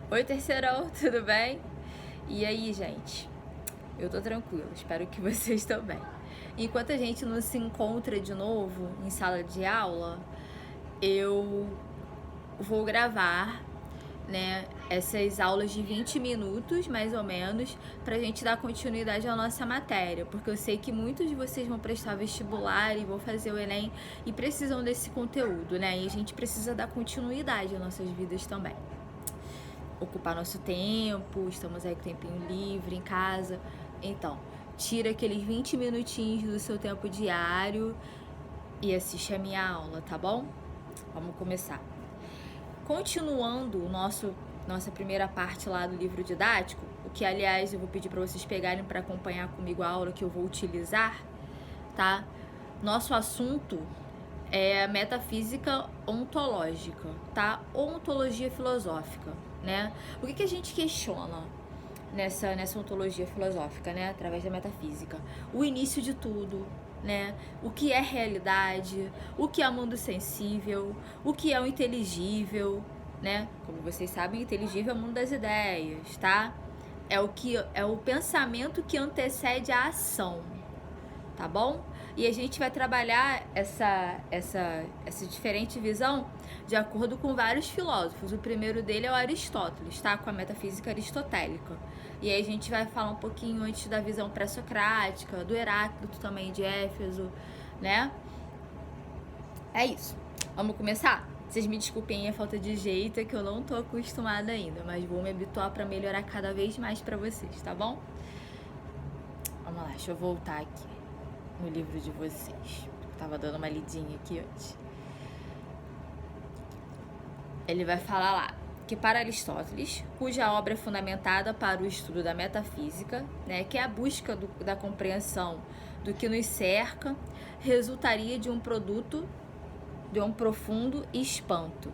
Oi, terceirão, tudo bem? E aí, gente? Eu tô tranquila, espero que vocês também. Enquanto a gente não se encontra de novo em sala de aula, eu vou gravar, né, essas aulas de 20 minutos, mais ou menos, pra gente dar continuidade à nossa matéria, porque eu sei que muitos de vocês vão prestar vestibular e vão fazer o Enem e precisam desse conteúdo, né? E a gente precisa dar continuidade às nossas vidas também. Ocupar nosso tempo, estamos aí com tempinho livre em casa. Então, tira aqueles 20 minutinhos do seu tempo diário e assiste a minha aula, tá bom? Vamos começar. Continuando nossa primeira parte lá do livro didático, o que aliás eu vou pedir para vocês pegarem para acompanhar comigo a aula que eu vou utilizar, tá? Nosso assunto é a metafísica ontológica, tá? Ontologia filosófica, né? O que a gente questiona nessa ontologia filosófica, né? Através da metafísica? O início de tudo, né? O que é realidade, o que é mundo sensível, o que é o inteligível, né? Como vocês sabem, inteligível é o mundo das ideias, tá? É o pensamento que antecede a ação, tá bom? E a gente vai trabalhar essa diferente visão de acordo com vários filósofos. O primeiro dele é o Aristóteles, tá? Com a metafísica aristotélica. E aí a gente vai falar um pouquinho antes da visão pré-socrática, do Heráclito também, de Éfeso, né? É isso. Vamos começar? Vocês me desculpem a falta de jeito, é que eu não tô acostumada ainda, mas vou me habituar para melhorar cada vez mais para vocês, tá bom? Vamos lá, deixa eu voltar aqui no livro de vocês. Tava dando uma lidinha aqui antes. Ele vai falar lá que para Aristóteles, cuja obra é fundamentada para o estudo da metafísica, né, que é a busca da compreensão do que nos cerca, resultaria de um produto de um profundo espanto,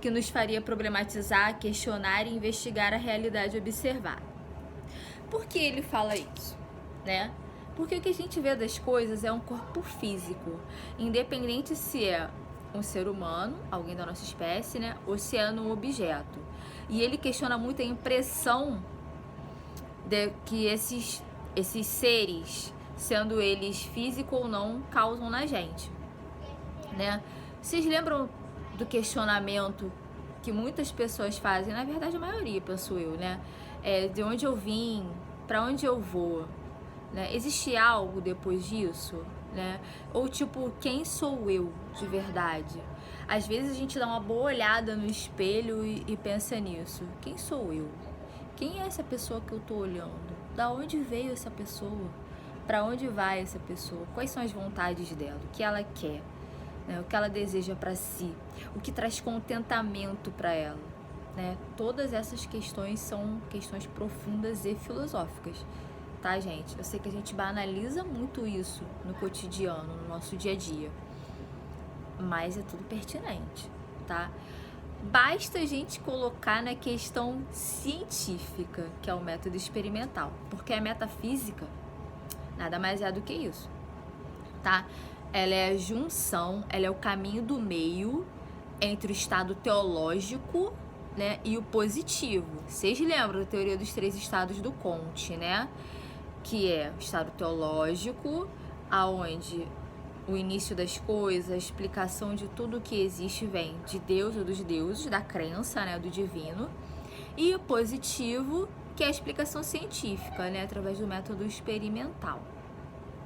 que nos faria problematizar, questionar e investigar a realidade observada. Por que ele fala isso, né? Porque o que a gente vê das coisas é um corpo físico, independente se é um ser humano, alguém da nossa espécie, né, ou se é um objeto. E ele questiona muito a impressão de que esses seres, sendo eles físicos ou não, causam na gente, né? Vocês lembram do questionamento que muitas pessoas fazem, na verdade a maioria, penso eu, né? De onde eu vim, para onde eu vou, né? Existe algo depois disso, né? Ou tipo, quem sou eu de verdade? Às vezes a gente dá uma boa olhada no espelho e pensa nisso. Quem sou eu? Quem é essa pessoa que eu tô olhando? Da onde veio essa pessoa? Para onde vai essa pessoa? Quais são as vontades dela? O que ela quer? Né? O que ela deseja para si? O que traz contentamento para ela? Né? Todas essas questões são questões profundas e filosóficas. Tá, gente? Eu sei que a gente banaliza muito isso no cotidiano, no nosso dia a dia. Mas é tudo pertinente, tá? Basta a gente colocar na questão científica, que é o método experimental. Porque a metafísica nada mais é do que isso, tá? Ela é a junção, ela é o caminho do meio entre o estado teológico, né, e o positivo. Vocês lembram da teoria dos 3 estados do Comte, né? Que é o estado teológico, aonde o início das coisas, a explicação de tudo que existe vem de Deus ou dos deuses, da crença, né, do divino. E o positivo, que é a explicação científica, né, através do método experimental,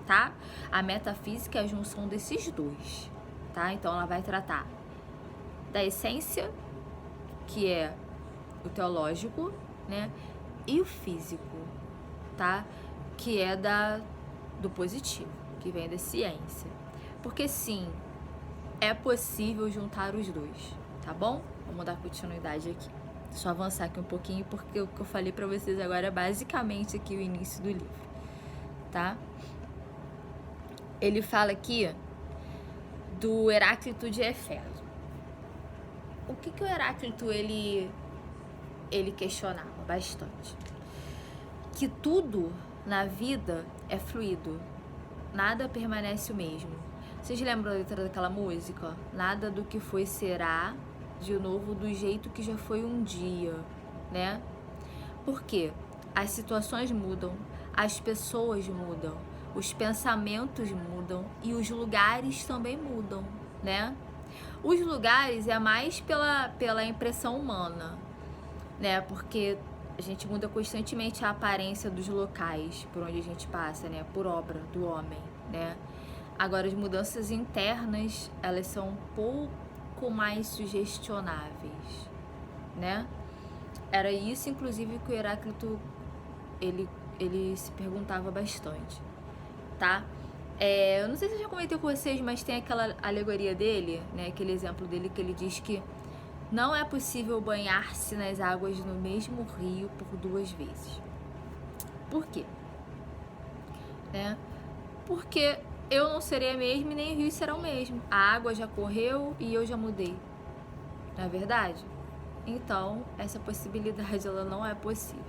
tá? A metafísica é a junção desses dois, tá? Então ela vai tratar da essência, que é o teológico, né, e o físico, tá? Que é do positivo, que vem da ciência. Porque sim, é possível juntar os dois, tá bom? Vamos dar continuidade aqui. Só avançar aqui um pouquinho, porque o que eu falei pra vocês agora é basicamente aqui o início do livro, tá? Ele fala aqui do Heráclito de Éfeso. O que o Heráclito ele questionava bastante? Que tudo na vida é fluido, nada permanece o mesmo. Vocês lembram da letra daquela música? Nada do que foi será de novo do jeito que já foi um dia. né? Por quê? As situações mudam, as pessoas mudam, os pensamentos mudam e os lugares também mudam, né? Os lugares é mais pela impressão humana, né? Porque a gente muda constantemente a aparência dos locais por onde a gente passa, né? Por obra do homem, né? Agora, as mudanças internas, elas são um pouco mais sugestionáveis, né? Era isso, inclusive, que o Heráclito, ele se perguntava bastante, tá? Eu não sei se eu já comentei com vocês, mas tem aquela alegoria dele, né? Aquele exemplo dele que ele diz que não é possível banhar-se nas águas no mesmo rio por 2 vezes. Por quê? Né? Porque eu não serei a mesma e nem o rio será o mesmo. A água já correu e eu já mudei. Não é verdade? Então, essa possibilidade ela não é possível.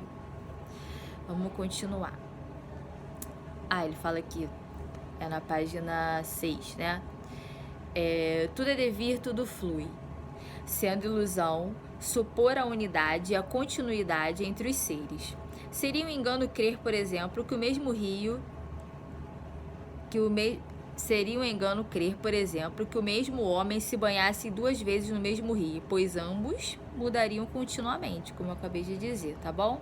Vamos continuar. Ele fala aqui, é na página 6, né? Tudo é devir, tudo flui. Sendo ilusão, supor a unidade e a continuidade entre os seres. Seria um engano crer, por exemplo, que o mesmo rio... Seria um engano crer, por exemplo, que o mesmo homem se banhasse 2 vezes no mesmo rio, pois ambos mudariam continuamente, como eu acabei de dizer, tá bom?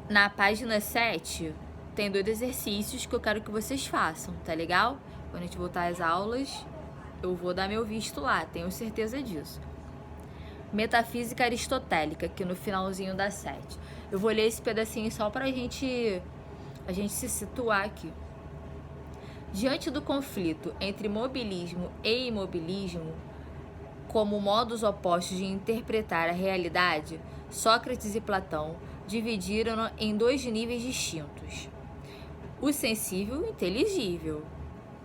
Na página 7, tem 2 exercícios que eu quero que vocês façam, tá legal? Quando a gente voltar às aulas, eu vou dar meu visto lá, tenho certeza disso. Metafísica aristotélica, aqui no finalzinho da 7. Eu vou ler esse pedacinho só pra gente se situar aqui. Diante do conflito entre mobilismo e imobilismo, como modos opostos de interpretar a realidade, Sócrates e Platão dividiram-no em 2 níveis distintos. O sensível e o inteligível,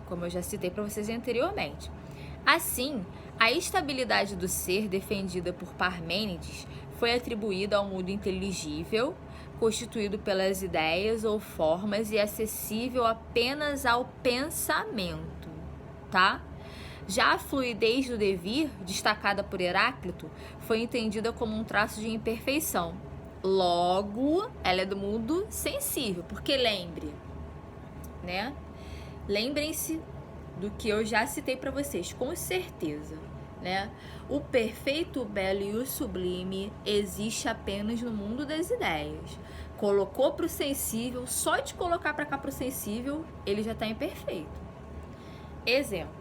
como eu já citei para vocês anteriormente. Assim, a estabilidade do ser defendida por Parmênides foi atribuída ao mundo inteligível, constituído pelas ideias ou formas e acessível apenas ao pensamento, tá? Já a fluidez do devir, destacada por Heráclito, foi entendida como um traço de imperfeição. Logo, ela é do mundo sensível, porque né? Lembrem-se do que eu já citei para vocês, com certeza, né? O perfeito, o belo e o sublime existe apenas no mundo das ideias. Colocou para o sensível, só de colocar para cá para o sensível, ele já está imperfeito. Exemplo,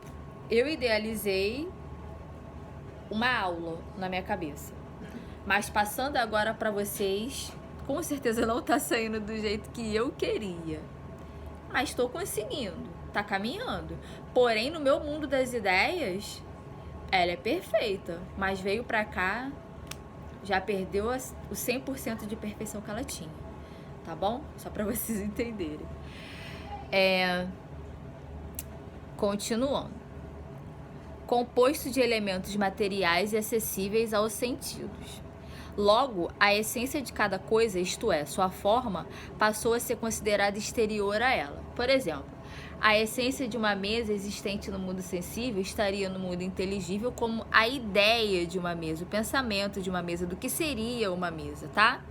eu idealizei uma aula na minha cabeça, mas passando agora para vocês, com certeza não está saindo do jeito que eu queria, mas estou conseguindo, está caminhando. Porém, no meu mundo das ideias, ela é perfeita, mas veio para cá, já perdeu o 100% de perfeição que ela tinha, tá bom? Só para vocês entenderem. Continuando. Composto de elementos materiais e acessíveis aos sentidos. Logo, a essência de cada coisa, isto é, sua forma, passou a ser considerada exterior a ela. Por exemplo, a essência de uma mesa existente no mundo sensível estaria no mundo inteligível como a ideia de uma mesa, o pensamento de uma mesa, do que seria uma mesa, tá?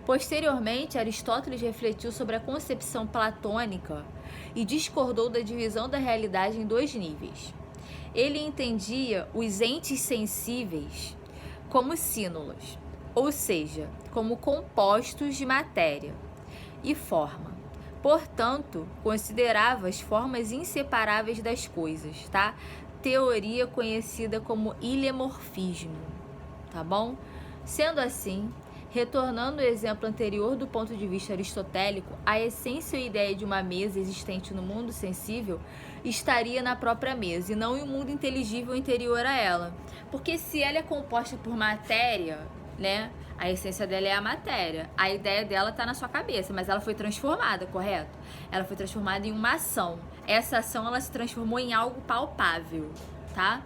Posteriormente, Aristóteles refletiu sobre a concepção platônica e discordou da divisão da realidade em 2 níveis. Ele entendia os entes sensíveis como sínulos, ou seja, como compostos de matéria e forma. Portanto, considerava as formas inseparáveis das coisas, tá? Teoria conhecida como ilemorfismo, tá bom? Sendo assim, retornando ao exemplo anterior do ponto de vista aristotélico, a essência e ideia de uma mesa existente no mundo sensível estaria na própria mesa e não em um mundo inteligível interior a ela. Porque se ela é composta por matéria, né, a essência dela é a matéria, a ideia dela está na sua cabeça, mas ela foi transformada, correto? Ela foi transformada em uma ação. Essa ação ela se transformou em algo palpável, tá?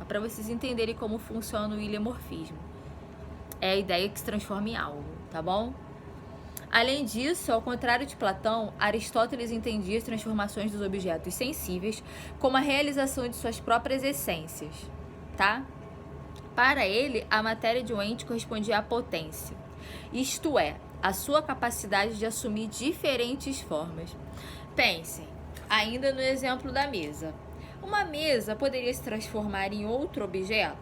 Para vocês entenderem como funciona o ilemorfismo. É a ideia que se transforma em algo, tá bom? Além disso, ao contrário de Platão, Aristóteles entendia as transformações dos objetos sensíveis como a realização de suas próprias essências, tá? Para ele, a matéria de um ente correspondia à potência, isto é, a sua capacidade de assumir diferentes formas. Pensem, ainda no exemplo da mesa. Uma mesa poderia se transformar em outro objeto?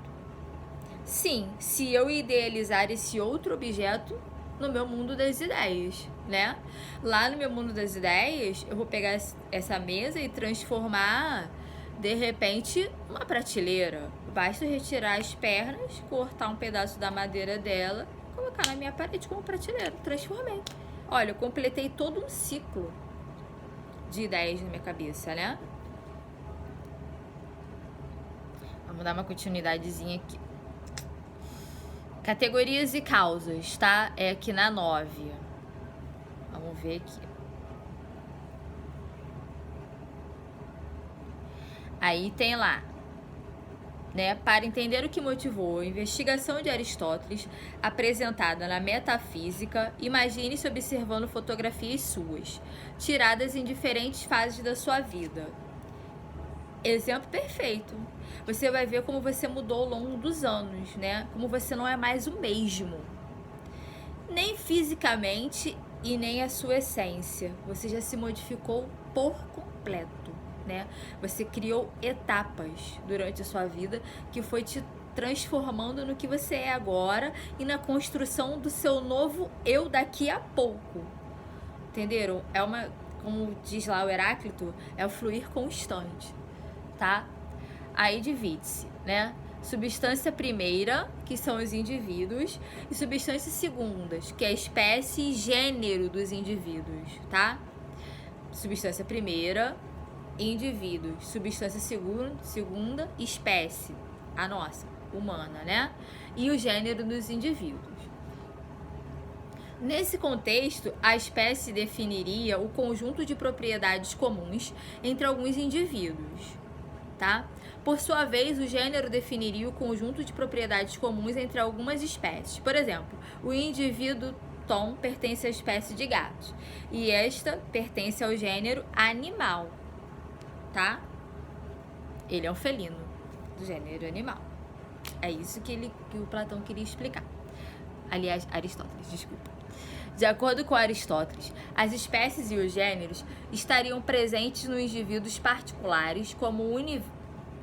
Sim, se eu idealizar esse outro objeto no meu mundo das ideias, né? Lá no meu mundo das ideias, eu vou pegar essa mesa e transformar, de repente, uma prateleira. Basta retirar as pernas, cortar um pedaço da madeira dela, colocar na minha parede como prateleira. Transformei. Olha, eu completei todo um ciclo de ideias na minha cabeça, né? Vamos dar uma continuidadezinha aqui. Categorias e causas, tá? É aqui na 9. Vamos ver aqui. Aí tem lá, né? Para entender o que motivou a investigação de Aristóteles apresentada na Metafísica, imagine-se observando fotografias suas, tiradas em diferentes fases da sua vida. Exemplo perfeito. Você vai ver como você mudou ao longo dos anos, né? Como você não é mais o mesmo. Nem fisicamente e nem a sua essência. Você já se modificou por completo, né? Você criou etapas durante a sua vida que foi te transformando no que você é agora e na construção do seu novo eu daqui a pouco. Entenderam? É uma, como diz lá o Heráclito, é o fluir constante, tá? Aí divide-se, né? Substância primeira, que são os indivíduos, e substâncias segundas, que é a espécie e gênero dos indivíduos, tá? Substância primeira, indivíduos. Substância segunda, espécie, a nossa, humana, né? E o gênero dos indivíduos. Nesse contexto, a espécie definiria o conjunto de propriedades comuns entre alguns indivíduos, tá? Por sua vez, o gênero definiria o conjunto de propriedades comuns entre algumas espécies. Por exemplo, o indivíduo Tom pertence à espécie de gatos e esta pertence ao gênero animal, tá? Ele é um felino do gênero animal. É isso que o Platão queria explicar. Aliás, Aristóteles, desculpa. De acordo com Aristóteles, as espécies e os gêneros estariam presentes nos indivíduos particulares como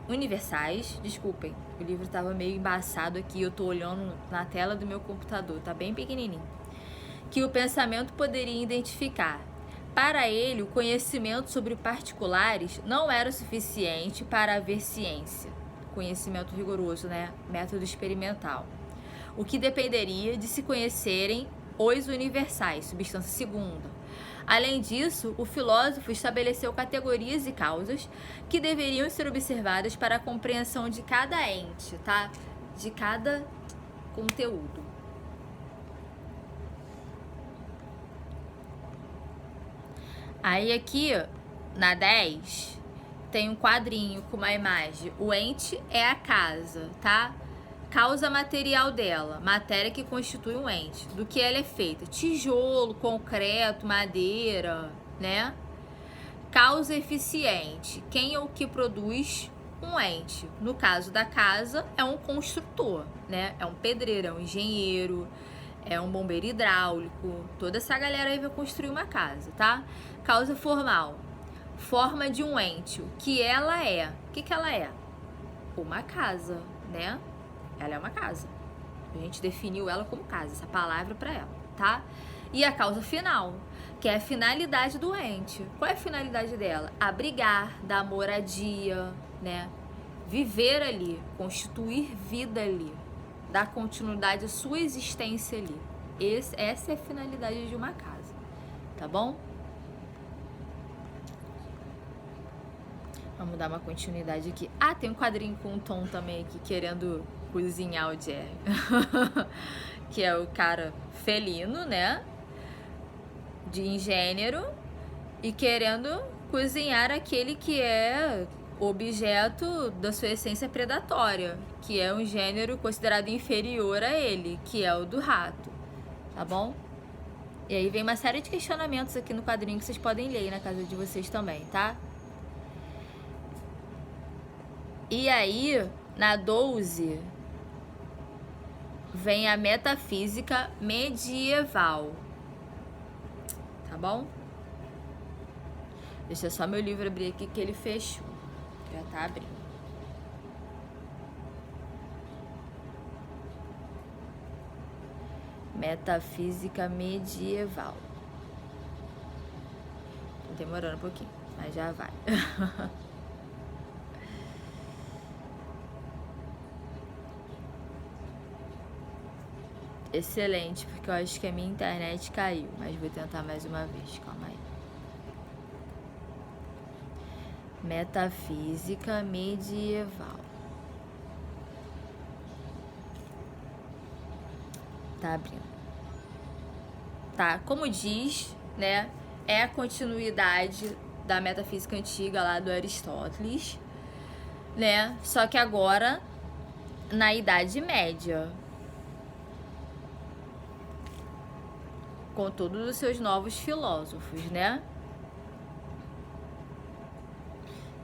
universais. Desculpem, o livro estava meio embaçado aqui, eu estou olhando na tela do meu computador, tá bem pequenininho. Que o pensamento poderia identificar. Para ele, o conhecimento sobre particulares não era suficiente para haver ciência. Conhecimento rigoroso, né? Método experimental. O que dependeria de se conhecerem os universais, substância segunda. Além disso, o filósofo estabeleceu categorias e causas que deveriam ser observadas para a compreensão de cada ente, tá? De cada conteúdo. Aí aqui, na 10, tem um quadrinho com uma imagem. O ente é a casa, tá? Causa material dela, matéria que constitui um ente. Do que ela é feita? Tijolo, concreto, madeira, né? Causa eficiente. Quem é o que produz um ente? No caso da casa, é um construtor, né? É um pedreiro, é um engenheiro, é um bombeiro hidráulico. Toda essa galera aí vai construir uma casa, tá? Causa formal. Forma de um ente. O que ela é? O que ela é? Uma casa, né? Ela é uma casa. A gente definiu ela como casa, essa palavra para ela, tá? E a causa final, que é a finalidade do ente. Qual é a finalidade dela? Abrigar, dar moradia, né? Viver ali, constituir vida ali, dar continuidade à sua existência ali. Essa é a finalidade de uma casa, tá bom? Vamos dar uma continuidade aqui. Ah, tem um quadrinho com um Tom também aqui, querendo cozinhar o Jerry. Que é o cara felino, né? De gênero. E querendo cozinhar aquele que é objeto da sua essência predatória. Que é um gênero considerado inferior a ele, que é o do rato. Tá bom? E aí vem uma série de questionamentos aqui no quadrinho que vocês podem ler na casa de vocês também, tá? E aí, na 12, vem a metafísica medieval, tá bom? Deixa só meu livro abrir aqui que ele fechou, já tá abrindo. Metafísica medieval. Tô demorando um pouquinho, mas já vai. Excelente, porque eu acho que a minha internet caiu, mas vou tentar mais uma vez, calma aí. Metafísica medieval. Tá abrindo. Tá, como diz, né, é a continuidade da metafísica antiga lá do Aristóteles, né, só que agora na Idade Média, com todos os seus novos filósofos, né?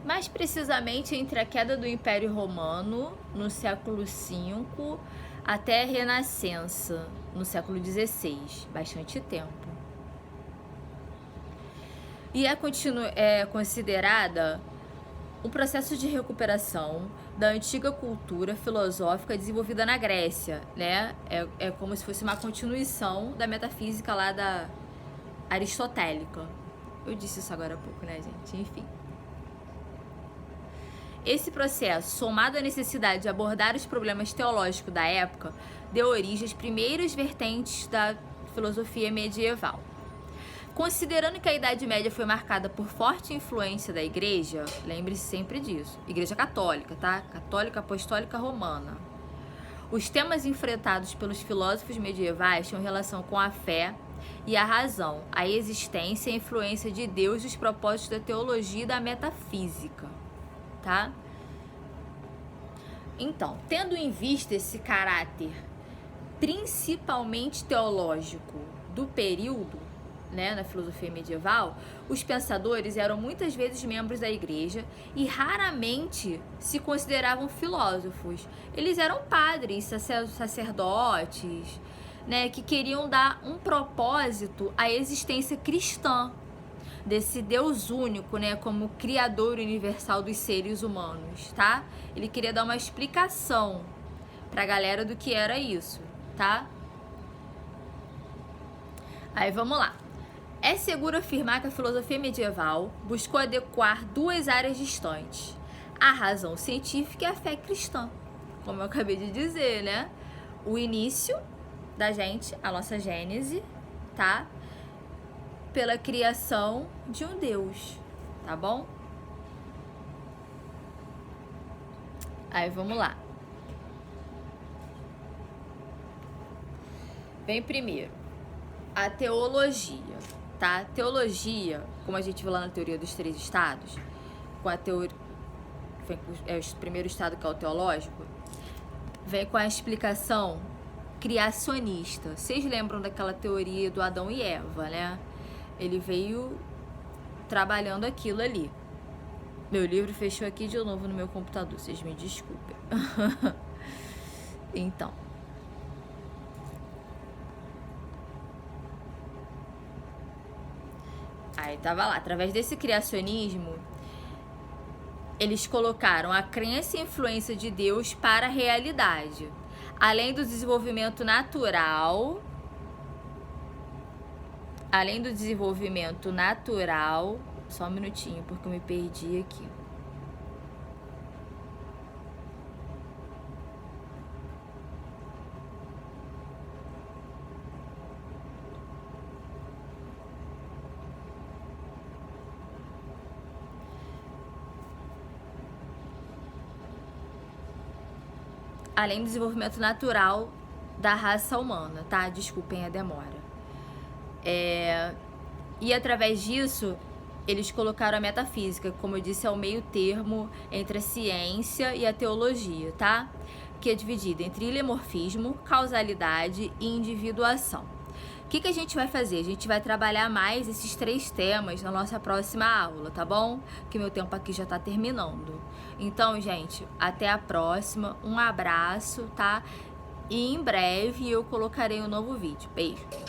Mais precisamente entre a queda do Império Romano no século V até a Renascença no século XVI, bastante tempo. E é considerada um processo de recuperação da antiga cultura filosófica desenvolvida na Grécia, né? É como se fosse uma continuação da metafísica lá da aristotélica. Eu disse isso agora há pouco, né, gente? Enfim. Esse processo, somado à necessidade de abordar os problemas teológicos da época, deu origem às primeiras vertentes da filosofia medieval. Considerando que a Idade Média foi marcada por forte influência da Igreja, lembre-se sempre disso, Igreja Católica, tá? Católica Apostólica Romana. Os temas enfrentados pelos filósofos medievais tinham relação com a fé e a razão, a existência e a influência de Deus e os propósitos da teologia e da metafísica, tá? Então, tendo em vista esse caráter principalmente teológico do período, né, na filosofia medieval, os pensadores eram muitas vezes membros da igreja e raramente se consideravam filósofos. Eles eram padres, sacerdotes, né, que queriam dar um propósito à existência cristã desse Deus único, né, como criador universal dos seres humanos, tá? Ele queria dar uma explicação pra galera do que era isso, tá? Aí vamos lá. É seguro afirmar que a filosofia medieval buscou adequar duas áreas distantes: a razão científica e a fé cristã. Como eu acabei de dizer, né? O início da gente, a nossa gênese, tá? Pela criação de um Deus, tá bom? Aí vamos lá. Vem primeiro a teologia, tá? Teologia, como a gente viu lá na teoria dos três estados, com a teoria, é o primeiro estado que é o teológico, vem com a explicação criacionista. Vocês lembram daquela teoria do Adão e Eva, né? Ele veio trabalhando aquilo ali. Meu livro fechou aqui de novo no meu computador, vocês me desculpem. Então, aí tava lá, através desse criacionismo, eles colocaram a crença e influência de Deus para a realidade, além do desenvolvimento natural, só um minutinho, porque eu me perdi aqui. Além do desenvolvimento natural da raça humana, tá? Desculpem a demora. E através disso, eles colocaram a metafísica, como eu disse, é o meio termo entre a ciência e a teologia, tá? Que é dividida entre ilemorfismo, causalidade e individuação. O que a gente vai fazer? A gente vai trabalhar mais esses três temas na nossa próxima aula, tá bom? Que meu tempo aqui já tá terminando. Então, gente, até a próxima. Um abraço, tá? E em breve eu colocarei um novo vídeo. Beijo!